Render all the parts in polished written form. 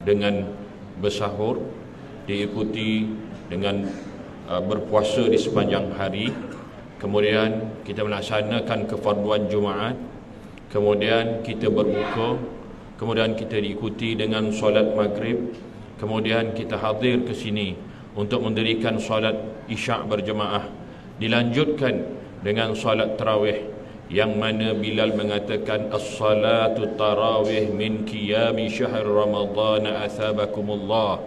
dengan bersahur, diikuti dengan berpuasa di sepanjang hari. Kemudian kita melaksanakan kefarduan Jumaat. Kemudian kita berbuka. Kemudian kita diikuti dengan solat maghrib. Kemudian kita hadir ke sini untuk mendirikan solat isyak berjemaah. Dilanjutkan dengan solat tarawih, yang mana Bilal mengatakan as-salatu tarawih min qiyami syahr Ramadan athabakumullah.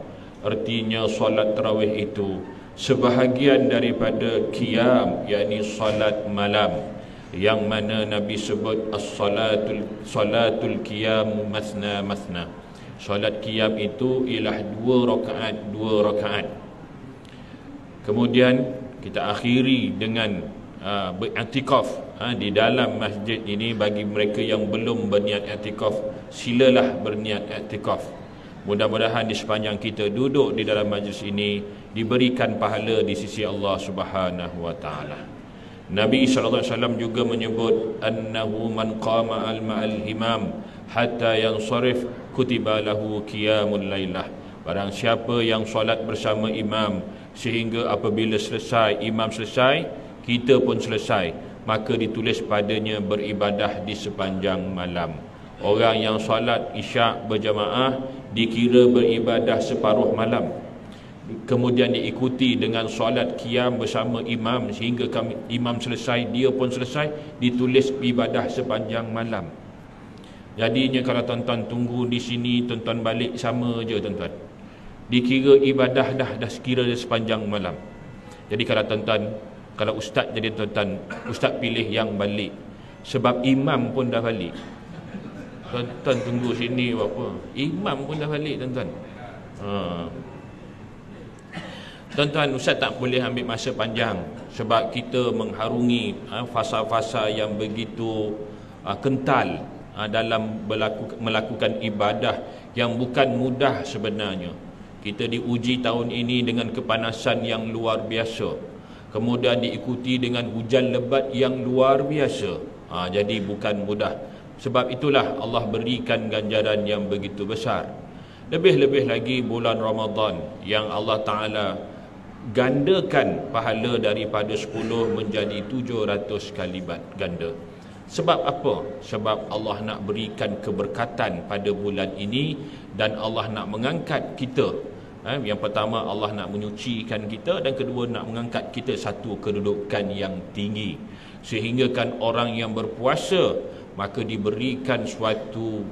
Artinya solat tarawih itu sebahagian daripada qiyam, yakni solat malam, yang mana Nabi sebut as-salatul qiyam masna masna. Solat qiyam itu ialah 2 rakaat. Kemudian kita akhiri dengan beriktikaf di dalam masjid ini. Bagi mereka yang belum berniat iktikaf, silalah berniat iktikaf. Mudah-mudahan di sepanjang kita duduk di dalam majlis ini diberikan pahala di sisi Allah Subhanahu wa taala. Nabi sallallahu alaihi wasallam juga menyebut annahu man qama al-ma'al imam hatta yansarif kutiba lahu qiyamul lailah. Barang siapa yang solat bersama imam sehingga apabila selesai, imam selesai, kita pun selesai, maka ditulis padanya beribadah di sepanjang malam. Orang yang solat isyak berjamaah dikira beribadah separuh malam. Kemudian diikuti dengan solat qiyam bersama imam sehingga imam selesai, dia pun selesai, ditulis ibadah sepanjang malam. Jadinya kalau tuan-tuan tunggu di sini, tuan-tuan balik sama je tuan-tuan. Dikira ibadah dah sekira sepanjang malam. Jadi kalau tuan-tuan, kalau ustaz jadi tuan-tuan, ustaz pilih yang balik, sebab imam pun dah balik. Tuan-tuan tunggu sini apa, imam pun dah balik tuan-tuan. Tuan-tuan, ustaz tak boleh ambil masa panjang sebab kita mengharungi fasa-fasa yang begitu kental dalam melakukan ibadah yang bukan mudah sebenarnya. Kita diuji tahun ini dengan kepanasan yang luar biasa, kemudian diikuti dengan hujan lebat yang luar biasa. Jadi bukan mudah. Sebab itulah Allah berikan ganjaran yang begitu besar. Lebih-lebih lagi bulan Ramadan yang Allah Ta'ala gandakan pahala daripada 10 menjadi 700 kali ganda. Sebab apa? Sebab Allah nak berikan keberkatan pada bulan ini, dan Allah nak mengangkat kita. Yang pertama, Allah nak menyucikan kita, dan kedua, nak mengangkat kita satu kedudukan yang tinggi. Sehingga kan orang yang berpuasa maka diberikan suatu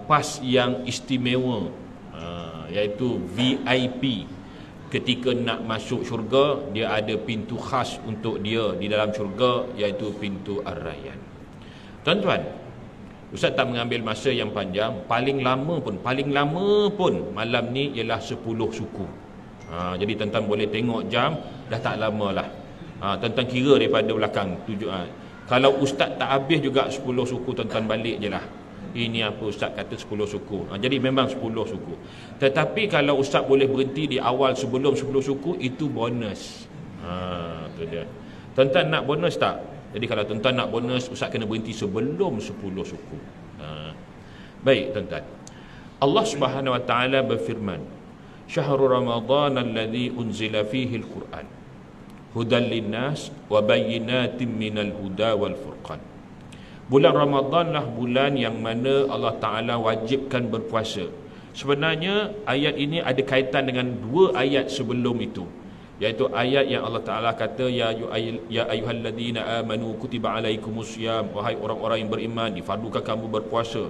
pas yang istimewa, iaitu VIP. Ketika nak masuk syurga, dia ada pintu khas untuk dia di dalam syurga, iaitu pintu Ar-Rayyan. Tuan-tuan, ustaz tak mengambil masa yang panjang. Paling lama pun malam ni ialah 10 suku. Jadi tuan-tuan boleh tengok jam, dah tak lama lah. Tuan-tuan kira daripada belakang. Kalau ustaz tak habis juga 10 suku, tuan-tuan balik je lah. Ini apa ustaz kata 10 suku. Jadi memang 10 suku. Tetapi kalau ustaz boleh berhenti di awal sebelum 10 suku, itu bonus. Tu dia. Tuan-tuan nak bonus tak? Jadi kalau tuan-tuan nak bonus, ustaz kena berhenti sebelum 10 suku. Baik tuan-tuan. Allah Subhanahu wa taala berfirman, "Syahrul Ramadan alladzi unzila fihi al-Quran hudan linnas wa bayyinatin minal huda wal furqan." Bulan Ramadan lah bulan yang mana Allah Ta'ala wajibkan berpuasa. Sebenarnya ayat ini ada kaitan dengan 2 ayat sebelum itu, iaitu ayat yang Allah Ta'ala kata, ya ayyuhalladzina amanu kutiba alaikumusiyam, wahai orang-orang yang beriman, difardukan kamu berpuasa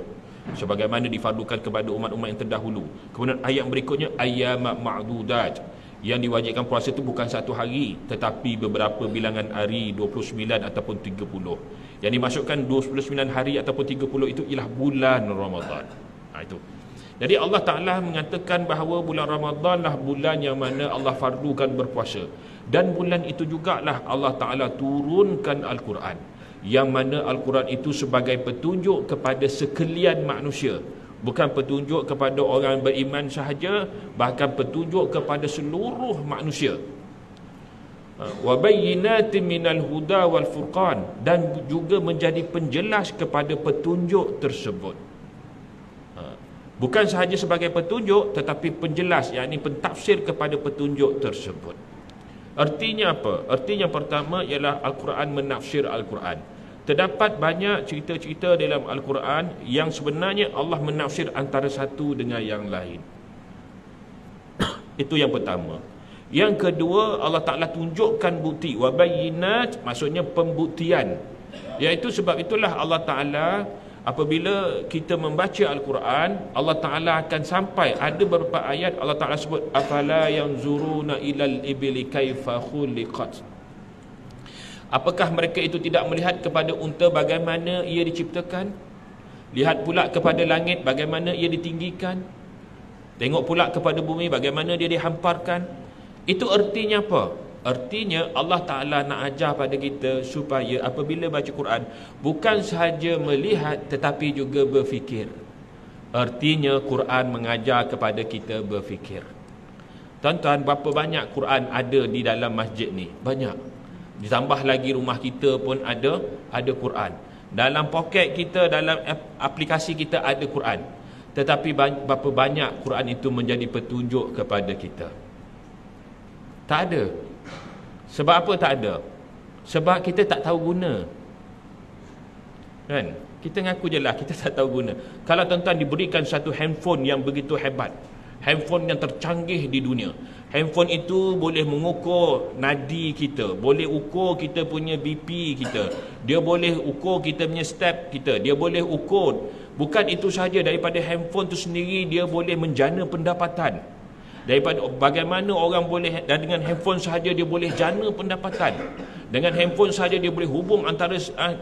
sebagaimana difardukan kepada umat-umat yang terdahulu. Kemudian ayat berikutnya ayyamak ma'dudat, yang diwajibkan puasa itu bukan satu hari, tetapi beberapa bilangan hari, 29 ataupun 30. Yang dimasukkan 29 hari ataupun 30 itu ialah bulan Ramadan. Itu. Jadi Allah Ta'ala mengatakan bahawa bulan Ramadan lah bulan yang mana Allah fardukan berpuasa. Dan bulan itu jugalah Allah Ta'ala turunkan Al-Quran, yang mana Al-Quran itu sebagai petunjuk kepada sekalian manusia. Bukan petunjuk kepada orang beriman sahaja, bahkan petunjuk kepada seluruh manusia. Wa bayyinatin minal huda wal furqan, dan juga menjadi penjelas kepada petunjuk tersebut. Bukan sahaja sebagai petunjuk, tetapi penjelas, yakni pentafsir kepada petunjuk tersebut. Artinya apa? Artinya pertama ialah Al-Quran menafsir Al-Quran. Terdapat banyak cerita-cerita dalam Al-Quran yang sebenarnya Allah menafsir antara satu dengan yang lain. Itu yang pertama. Yang kedua, Allah Ta'ala tunjukkan bukti. Wabayinat, maksudnya pembuktian. Iaitu sebab itulah Allah Ta'ala, apabila kita membaca Al-Quran, Allah Ta'ala akan sampai, ada beberapa ayat Allah Ta'ala sebut, afala yanzuruna ilal ibli kaifa khuliqat. Apakah mereka itu tidak melihat kepada unta bagaimana ia diciptakan? Lihat pula kepada langit bagaimana ia ditinggikan? Tengok pula kepada bumi bagaimana dia dihamparkan? Itu artinya apa? Artinya Allah Ta'ala nak ajar pada kita supaya apabila baca Quran, bukan sahaja melihat tetapi juga berfikir. Artinya Quran mengajar kepada kita berfikir. Tuan-tuan, berapa banyak Quran ada di dalam masjid ni? Banyak. Ditambah lagi rumah kita pun ada Quran. Dalam poket kita, dalam aplikasi kita ada Quran. Tetapi berapa banyak Quran itu menjadi petunjuk kepada kita? Tak ada. Sebab apa tak ada? Sebab kita tak tahu guna. Kan? Kita ngaku je lah, kita tak tahu guna. Kalau tuan-tuan diberikan satu handphone yang begitu hebat, handphone yang tercanggih di dunia, handphone itu boleh mengukur nadi kita, boleh ukur kita punya BP kita, dia boleh ukur kita punya step kita, dia boleh ukur. Bukan itu sahaja, daripada handphone tu sendiri dia boleh menjana pendapatan. Daripada bagaimana orang boleh, dan dengan handphone sahaja dia boleh jana pendapatan. Dengan handphone sahaja dia boleh hubung antara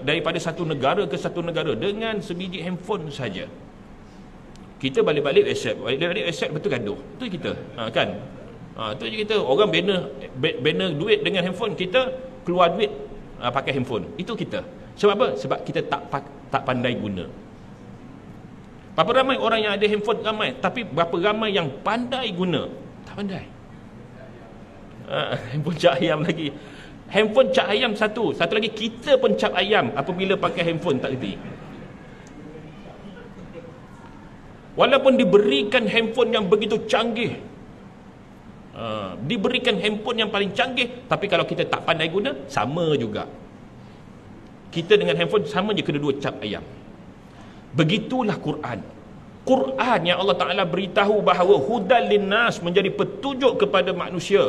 daripada satu negara ke satu negara dengan sebiji handphone saja. Kita balik-balik accept betul gaduh. Itu kita. Kan? Itu je kita. Orang bina duit dengan handphone, kita keluar duit pakai handphone. Itu kita. Sebab apa? Sebab kita tak pandai guna. Berapa ramai orang yang ada handphone? Ramai. Tapi berapa ramai yang pandai guna? Tak pandai. Handphone cap ayam lagi. Handphone cap ayam satu. Satu lagi, kita pun cap ayam apabila pakai handphone tak reti. Walaupun diberikan handphone yang begitu canggih, diberikan handphone yang paling canggih, tapi kalau kita tak pandai guna, sama juga. Kita dengan handphone sama je, kedua-dua cap ayam. Begitulah Quran. Quran yang Allah Ta'ala beritahu bahawa hudal linnas, menjadi petunjuk kepada manusia.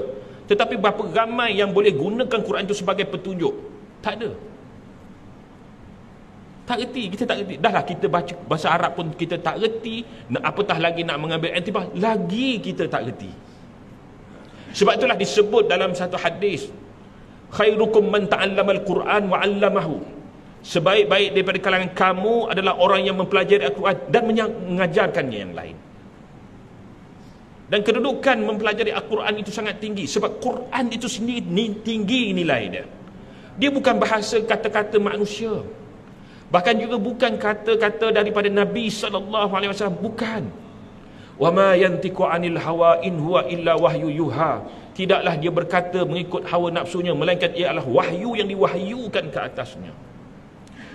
Tetapi berapa ramai yang boleh gunakan Quran itu sebagai petunjuk? Tak ada. Tak reti, kita tak reti. Dah lah kita baca bahasa Arab pun kita tak reti, apatah lagi nak mengambil intibah, lagi kita tak reti. Sebab itulah disebut dalam satu hadis, khairukum man ta'allamal Quran wa 'allamahu. Sebaik-baik daripada kalangan kamu adalah orang yang mempelajari Al-Quran dan mengajarkannya yang lain. Dan kedudukan mempelajari Al-Quran itu sangat tinggi, sebab Quran itu sendiri tinggi nilai dia. Dia bukan bahasa kata-kata manusia, bahkan juga bukan kata-kata daripada Nabi SAW. Bukan. Wa ma yantiqu 'anil hawa in huwa illa wahyu yuha. Tidaklah dia berkata mengikut hawa nafsunya, melainkan ia adalah wahyu yang diwahyukan ke atasnya.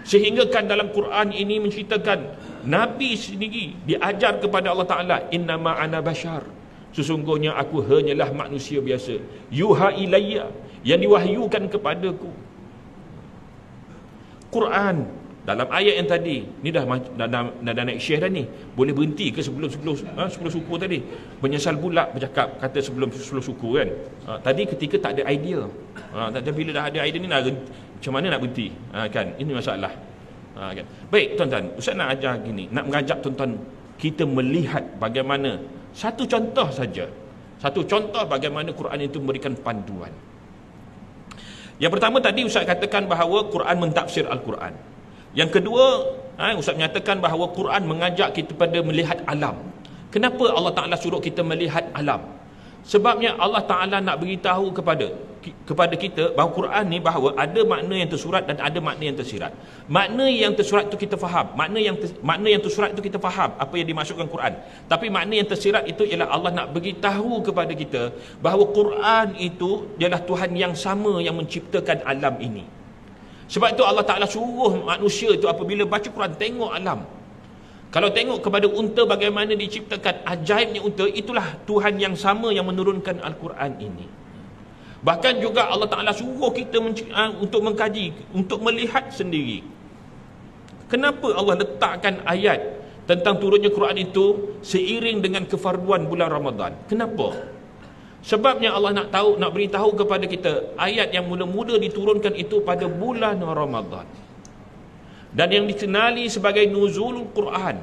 Sehingga kan dalam Quran ini menceritakan Nabi sendiri diajar kepada Allah Ta'ala, innama ana bashar, sesungguhnya aku hanyalah manusia biasa, yuha ilayya, yang diwahyukan kepadaku. Quran dalam ayat yang tadi ni dah naik syekh dah ni, boleh berhenti ke sebelum suku tadi? Menyesal pula bercakap kata sebelum suku kan. Tadi ketika tak ada idea. Tak ada, bila dah ada idea ni nak macam mana nak berhenti? Kan ini masalah. Kan. Baik tuan-tuan, Ustaz nak ajar gini, nak mengajak tuan-tuan kita melihat bagaimana satu contoh saja. Satu contoh bagaimana Quran itu memberikan panduan. Yang pertama tadi Ustaz katakan bahawa Quran mentafsir Al-Quran. Yang kedua, Ustaz menyatakan bahawa Quran mengajak kita pada melihat alam. Kenapa Allah Ta'ala suruh kita melihat alam? Sebabnya Allah Ta'ala nak beritahu kepada kita bahawa Quran ni, bahawa ada makna yang tersurat dan ada makna yang tersirat. Makna yang tersurat itu kita faham, makna yang tersurat itu kita faham apa yang dimaksudkan Quran. Tapi makna yang tersirat itu ialah Allah nak beritahu kepada kita bahawa Quran itu ialah Tuhan yang sama yang menciptakan alam ini. Sebab itu Allah Ta'ala suruh manusia itu apabila baca Quran, tengok alam. Kalau tengok kepada unta bagaimana diciptakan, ajaibnya unta, itulah Tuhan yang sama yang menurunkan Al-Quran ini. Bahkan juga Allah Ta'ala suruh kita untuk mengkaji, untuk melihat sendiri. Kenapa Allah letakkan ayat tentang turunnya Quran itu seiring dengan kefarduan bulan Ramadan? Kenapa? Sebabnya Allah nak beritahu kepada kita, ayat yang mula-mula diturunkan itu pada bulan Ramadan. Dan yang dikenali sebagai nuzulul Quran.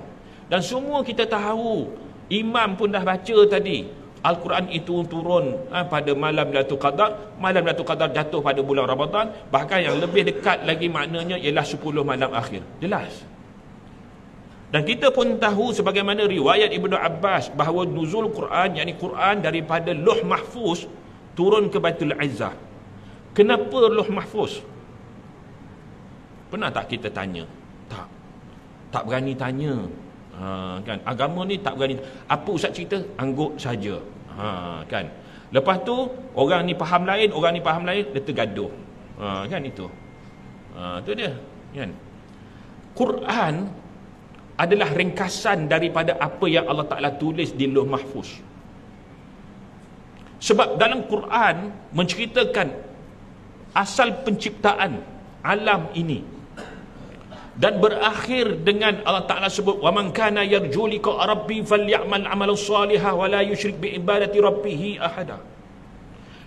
Dan semua kita tahu, imam pun dah baca tadi, Al-Quran itu turun pada malam Lailatul Qadar. Malam Lailatul Qadar jatuh pada bulan Ramadan. Bahkan yang lebih dekat lagi maknanya ialah 10 malam akhir. Jelas. Dan kita pun tahu sebagaimana riwayat Ibnu Abbas bahawa nuzul Quran, yakni Quran daripada Lauh Mahfuz turun ke Baitul Izzah. Kenapa Lauh Mahfuz? Pernah tak kita tanya? Tak berani tanya. Kan, agama ni tak berani. Apa ustaz cerita, angguk saja. Kan. Lepas tu orang ni faham lain, orang ni faham lain, dia tergaduh. Kan itu. Tu dia, kan. Quran adalah ringkasan daripada apa yang Allah Ta'ala tulis di Lauh Mahfuz. Sebab dalam Quran menceritakan asal penciptaan alam ini, dan berakhir dengan Allah Ta'ala sebut, wa man kana yarju liqa rabbi falyamal amalan salihah wa la yusyrik bi ibadati rabbih ahada.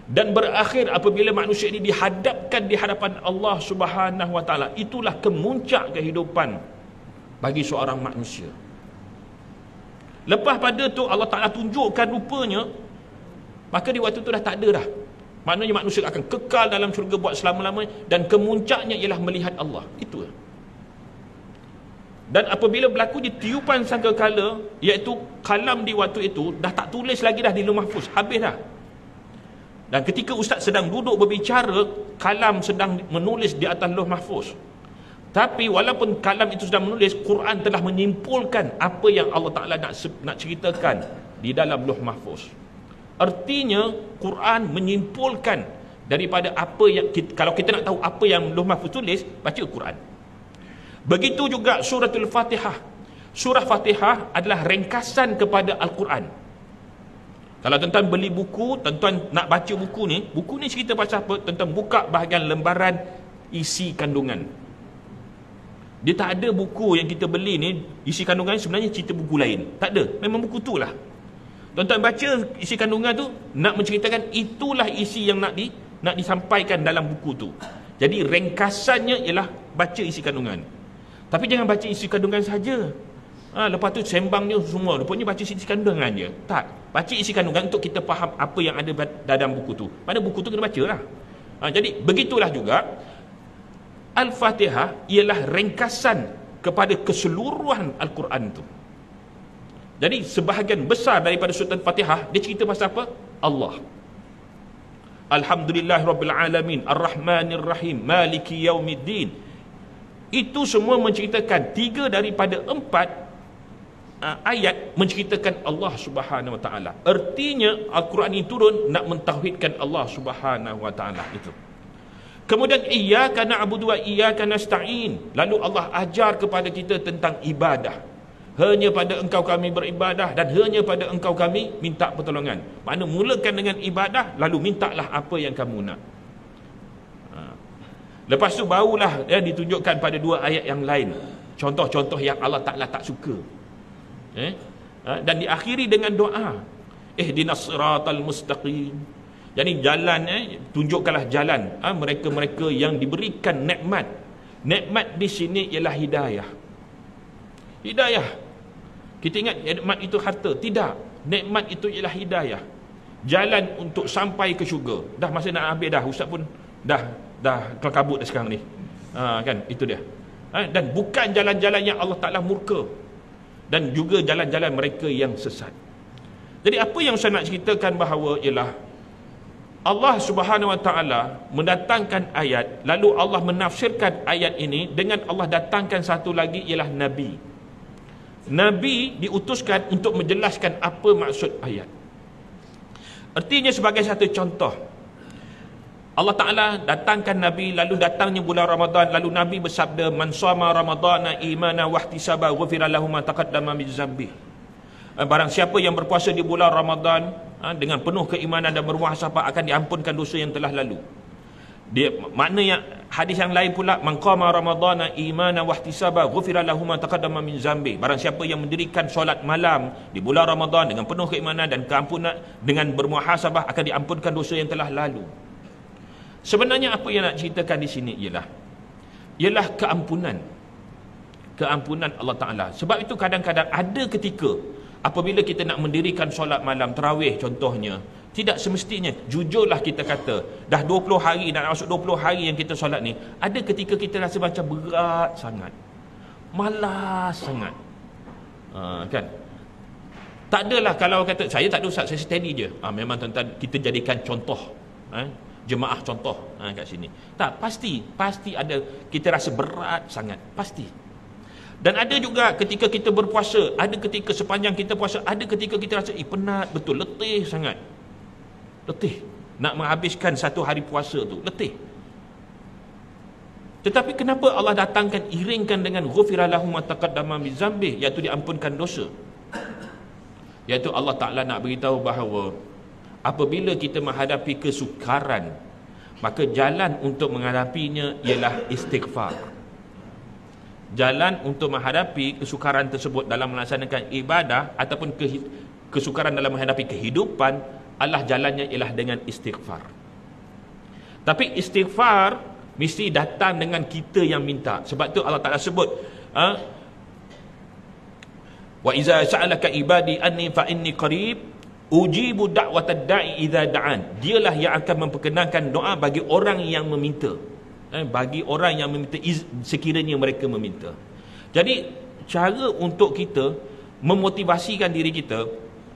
Dan berakhir apabila manusia ini dihadapkan di hadapan Allah Subhanahu wa Ta'ala, itulah kemuncak kehidupan bagi seorang manusia. Lepas pada tu Allah Ta'ala tunjukkan rupanya, maka di waktu tu dah tak ada dah. Maknanya manusia akan kekal dalam syurga buat selama-lamanya, dan kemuncaknya ialah melihat Allah. Itu. Dan apabila berlaku di tiupan sangkakala, iaitu kalam di waktu itu dah tak tulis lagi dah di Lauh Mahfuz, habis dah. Dan ketika ustaz sedang duduk berbicara, kalam sedang menulis di atas Lauh Mahfuz. Tapi walaupun kalam itu sedang menulis, Quran telah menyimpulkan apa yang Allah Ta'ala nak ceritakan di dalam Lauh Mahfuz. Artinya Quran menyimpulkan daripada apa yang kalau kita nak tahu apa yang Lauh Mahfuz tulis, baca Quran. Begitu juga suratul Fatihah. Surah Fatihah adalah ringkasan kepada Al-Quran. Kalau tuan-tuan beli buku, tuan-tuan nak baca buku ni cerita pasal apa? Tuan-tuan buka bahagian lembaran isi kandungan. Dia tak ada buku yang kita beli ni, isi kandungan sebenarnya cerita buku lain. Tak ada, memang buku tu lah. Tuan-tuan baca isi kandungan tu, nak menceritakan itulah isi yang nak disampaikan dalam buku tu. Jadi ringkasannya ialah baca isi kandungan. Tapi jangan baca isi kandungan saja. Lepas tu sembangnya semua, rupanya baca isi kandungan je. Tak, baca isi kandungan untuk kita faham apa yang ada dalam buku tu. Pada buku tu kena baca lah. Jadi begitulah juga Al-Fatihah ialah ringkasan kepada keseluruhan Al-Quran tu. Jadi sebahagian besar daripada surah Al-Fatihah dia cerita pasal apa? Allah. Alhamdulillahirrabbilalamin, Ar-Rahmanirrahim, Maliki Yaumiddin. Itu semua menceritakan 3 daripada 4 ayat menceritakan Allah Subhanahu wa Ta'ala. Artinya Al-Quran ini turun nak mentauhidkan Allah Subhanahu wa Ta'ala itu. Kemudian iyyaka na'budu wa iyyaka nasta'in. Lalu Allah ajar kepada kita tentang ibadah. Hanya pada engkau kami beribadah dan hanya pada engkau kami minta pertolongan. Maknanya mulakan dengan ibadah, lalu mintalah apa yang kamu nak. Lepas tu barulah ditunjukkan pada 2 ayat yang lain, contoh-contoh yang Allah Ta'ala tak suka. Dan diakhiri dengan doa, ihdinas siratal mustaqim. Jadi jalan, tunjukkanlah jalan mereka-mereka yang diberikan nikmat. Nikmat di sini ialah hidayah. Hidayah. Kita ingat nikmat itu harta. Tidak. Nikmat itu ialah hidayah. Jalan untuk sampai ke syurga. Dah masa nak habis dah. Ustaz pun dah kelakabut dah sekarang ni. Kan, itu dia. Dan bukan jalan-jalan yang Allah Ta'ala murka. Dan juga jalan-jalan mereka yang sesat. Jadi apa yang saya nak ceritakan bahawa ialah Allah Subhanahu wa Ta'ala mendatangkan ayat, lalu Allah menafsirkan ayat ini dengan Allah datangkan satu lagi ialah Nabi. Nabi diutuskan untuk menjelaskan apa maksud ayat. Artinya sebagai satu contoh, Allah Ta'ala datangkan Nabi, lalu datangnya bulan Ramadan, lalu Nabi bersabda, man shoma ramadana imana wahtisaba ghufira lahu ma taqaddama min dzambi. Barang siapa yang berpuasa di bulan Ramadan dengan penuh keimanan dan bermuhasabah, akan diampunkan dosa yang telah lalu. Dia makna yang hadis yang lain pula, man qama ramadana imana wahtisaba ghufira lahu ma taqaddama min dzambi. Barang siapa yang mendirikan solat malam di bulan Ramadan dengan penuh keimanan dan keampunan, dengan bermuhasabah, akan diampunkan dosa yang telah lalu. Sebenarnya apa yang nak ceritakan di sini ialah keampunan Allah Ta'ala. Sebab itu kadang-kadang ada ketika apabila kita nak mendirikan solat malam tarawih contohnya, tidak semestinya, jujurlah kita kata, dah 20 hari, dah masuk 20 hari yang kita solat ni, ada ketika kita rasa macam berat sangat, malas sangat, kan? Tak adalah kalau kata, saya tak ada ustaz, saya steady je. Memang tuan-tuan, kita jadikan contoh, jemaah contoh kat sini. Tak, pasti ada kita rasa berat sangat, pasti. Dan ada juga ketika kita berpuasa, ada ketika sepanjang kita puasa, ada ketika kita rasa penat betul, letih sangat. Letih nak menghabiskan satu hari puasa tu, letih. Tetapi kenapa Allah datangkan, iringkan dengan ghufira lahum ma taqaddama min dzambi, iaitu diampunkan dosa? Iaitu Allah Ta'ala nak beritahu bahawa apabila kita menghadapi kesukaran, maka jalan untuk menghadapinya ialah istighfar. Jalan untuk menghadapi kesukaran tersebut dalam melaksanakan ibadah ataupun kesukaran dalam menghadapi kehidupan, Allah jalannya ialah dengan istighfar. Tapi istighfar mesti datang dengan kita yang minta. Sebab tu Allah Ta'ala sebut, wa iza sa'alaka ibadi anni fa inni qarib ujibu da'watad da'i idza da'an. Dialah yang akan memperkenankan doa bagi orang yang meminta. Bagi orang yang meminta, sekiranya mereka meminta. Jadi cara untuk kita memotivasikan diri kita,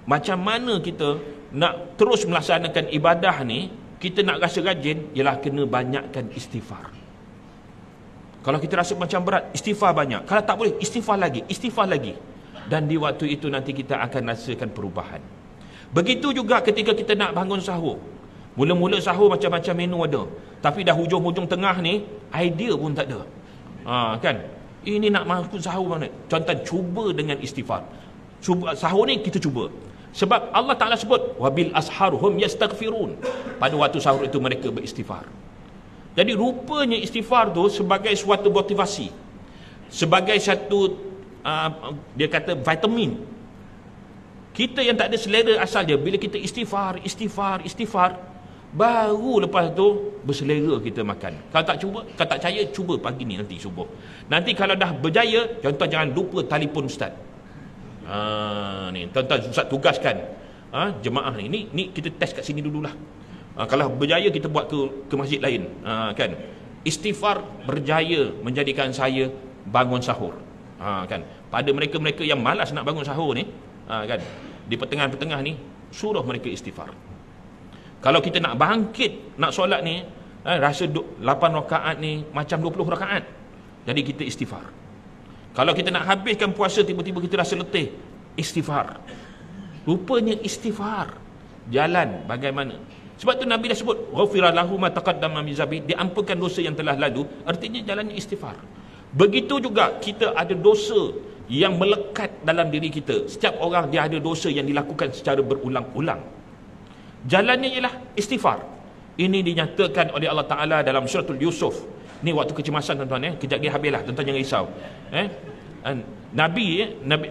macam mana kita nak terus melaksanakan ibadah ni, kita nak rasa rajin, ialah kena banyakkan istighfar. Kalau kita rasa macam berat, istighfar banyak. Kalau tak boleh, istighfar lagi. Dan di waktu itu nanti kita akan rasakan perubahan. Begitu juga ketika kita nak bangun sahur. Mula-mula sahur macam-macam menu ada, tapi dah hujung-hujung tengah ni, idea pun tak ada. Kan? Ini nak bangun sahur mana? Contoh, cuba dengan istighfar. Sahur ni kita cuba. Sebab Allah Ta'ala sebut, wabil asharuhum yastaghfirun. Pada waktu sahur itu mereka beristighfar. Jadi rupanya istighfar tu sebagai suatu motivasi, sebagai satu dia kata vitamin. Kita yang tak ada selera asal dia, bila kita istighfar, baru lepas tu berselera kita makan. Kalau tak percaya, cuba pagi ni, nanti subuh. Nanti kalau dah berjaya, contoh jangan lupa telefon ustaz. Ni tuan-tuan ustaz tugaskan jemaah ni kita test kat sini dululah. Kalau berjaya kita buat ke masjid lain, kan? Istighfar berjaya menjadikan saya bangun sahur, kan? Pada mereka-mereka yang malas nak bangun sahur ni, kan, di pertengahan-pertengah ni suruh mereka istighfar. Kalau kita nak bangkit nak solat ni, rasa 8 rakaat ni macam 20 rakaat, jadi kita istighfar. Kalau kita nak habiskan puasa, tiba-tiba kita rasa letih, istighfar. Rupanya istighfar jalan bagaimana. Sebab tu Nabi dah sebut, ghufira lahu ma taqaddama min dzambi, diampunkan dosa yang telah lalu, artinya jalannya istighfar. Begitu juga kita ada dosa yang melekat dalam diri kita. Setiap orang dia ada dosa yang dilakukan secara berulang-ulang. Jalannya ialah istighfar. Ini dinyatakan oleh Allah Ta'ala dalam suratul Yusuf. Ni waktu kecemasan tuan-tuan, kejap lagi habislah, tuan-tuan jangan risau. Nabi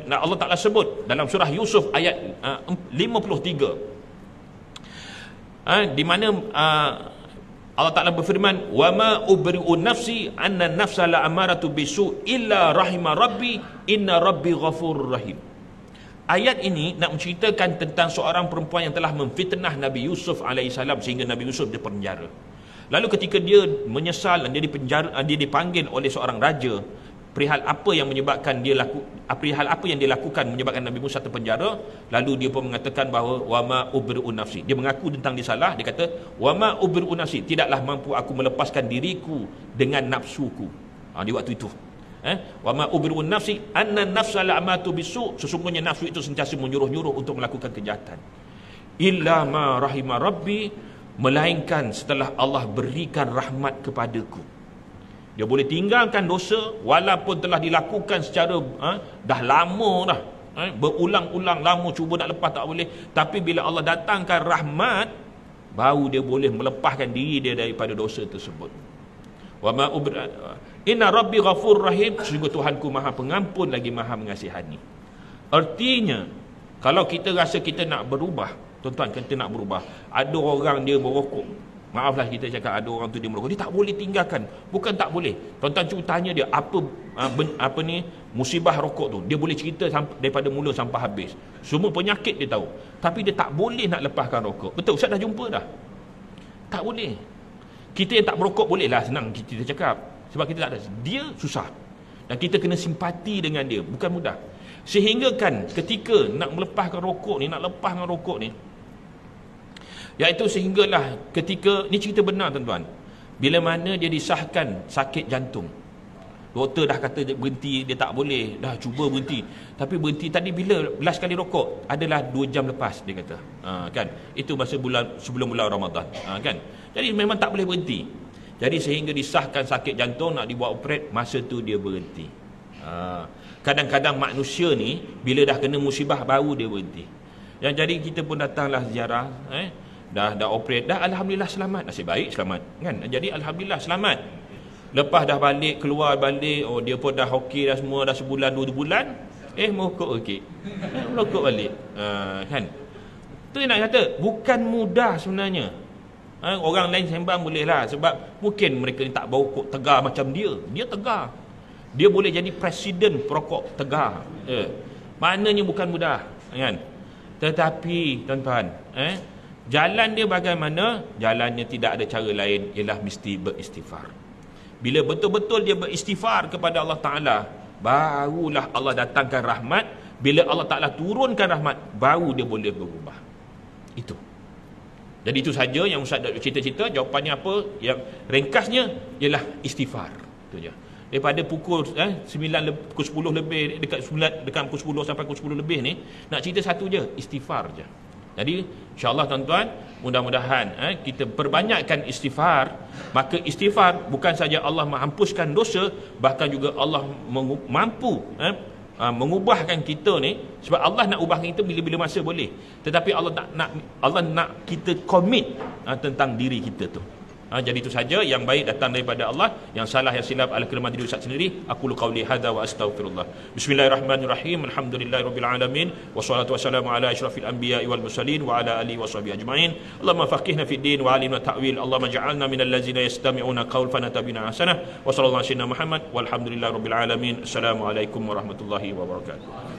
Allah Ta'ala sebut dalam surah Yusuf ayat 53, di mana Allah Ta'ala berfirman, wa ma ubri'u nafsi anna nafsa la amaratu bisu illa rahima rabbi inna rabbi ghafurur rahim. Ayat ini nak menceritakan tentang seorang perempuan yang telah memfitnah Nabi Yusuf alaihissalam sehingga Nabi Yusuf dipenjara. Lalu ketika dia menyesal dan dia dipanggil oleh seorang raja perihal apa yang menyebabkan dia lakukan menyebabkan Nabi Musa terpenjara, lalu dia pun mengatakan bahawa wama ubri'u nafsi. Dia mengaku tentang dia salah, dia kata wama ubri'u nafsi, tidaklah mampu aku melepaskan diriku dengan nafsuku. Di waktu itu wama ubri'u nafsi anna nafsa la'amatu bisu, sesungguhnya nafsu itu sentiasa menyuruh-nyuruh untuk melakukan kejahatan. Illa ma rahima rabbi, melainkan setelah Allah berikan rahmat kepadaku. Dia boleh tinggalkan dosa walaupun telah dilakukan secara dah lama dah, berulang-ulang lama cuba nak lepas tak boleh, tapi bila Allah datangkan rahmat, baru dia boleh melepaskan diri dia daripada dosa tersebut. Wa ma inna rabbi ghafur rahim, sungguh Tuhanku Maha Pengampun lagi Maha Mengasihani. Artinya kalau kita rasa kita nak berubah, tuan-tuan, kita nak berubah, ada orang dia merokok, maaflah kita cakap ada orang tu dia merokok, dia tak boleh tinggalkan. Bukan tak boleh, tuan-tuan cuba tanya dia apa ni musibah rokok tu, dia boleh cerita daripada mula sampai habis, semua penyakit dia tahu, tapi dia tak boleh nak lepaskan rokok. Betul, Ustaz dah jumpa dah, tak boleh. Kita yang tak merokok boleh lah, senang kita cakap, sebab kita tak ada, dia susah, dan kita kena simpati dengan dia, bukan mudah. Sehingga kan ketika nak melepaskan rokok ni, iaitu sehinggalah ketika, ni cerita benar tuan-tuan, bila mana dia disahkan sakit jantung, doktor dah kata dia berhenti, dia tak boleh, dah cuba berhenti, tapi berhenti tadi bila last kali rokok adalah 2 jam lepas, dia kata, kan, itu masa sebelum bulan Ramadan, kan, jadi memang tak boleh berhenti. Jadi sehingga disahkan sakit jantung, nak dibuat operate, masa tu dia berhenti. Kadang-kadang manusia ni bila dah kena musibah baru dia berhenti. Yang jadi kita pun datanglah ziarah, dah operate, dah alhamdulillah selamat, nasib baik selamat, kan, jadi alhamdulillah selamat. Lepas dah balik, keluar balik, oh dia pun dah okey dah semua, dah sebulan 2 bulan, merokok okey, merokok balik, kan. Tu nak kata bukan mudah sebenarnya. Orang lain sembang boleh lah, sebab mungkin mereka ni tak berokok tegar macam dia tegar, dia boleh jadi presiden perokok tegar, maknanya bukan mudah, kan. Tetapi tuan-tuan, jalan dia bagaimana? Jalannya tidak ada cara lain, ialah mesti beristighfar. Bila betul-betul dia beristighfar kepada Allah Ta'ala, barulah Allah datangkan rahmat. Bila Allah Ta'ala turunkan rahmat, baru dia boleh berubah. Itu. Jadi itu saja yang Ustaz dah cerita-cerita. Jawapannya apa? Yang ringkasnya ialah istighfar. Itu je. Daripada pukul 9, pukul 10 lebih, dekat pukul 10 sampai pukul 10 lebih ni, nak cerita satu je, istighfar je. Jadi insya-Allah tuan-tuan, mudah-mudahan kita perbanyakkan istighfar. Maka istighfar bukan saja Allah menghapuskan dosa, bahkan juga Allah mampu mengubahkan kita ni. Sebab Allah nak ubahkan kita bila-bila masa boleh, tetapi Allah nak kita komit tentang diri kita tu. Jadi itu saja, yang baik datang daripada Allah, yang salah yang silap adalah kelemahan diri Ustaz sendiri. Aqulu qauli hadza wa astaghfirullah. Bismillahirrahmanirrahim. Alhamdulillahirabbil alamin, wassalatu wassalamu ala asyrafil anbiya'i wal mursalin wa ala alihi washabihi ajmain. Allahumma faqihna fid din wa 'allimna ta'wil. Allahumma ij'alna minal ladzina yastami'una qaul fanatabina hasanah. Wa sallallahu alaihi Muhammad walhamdulillahirabbil alamin. Assalamualaikum warahmatullahi wabarakatuh.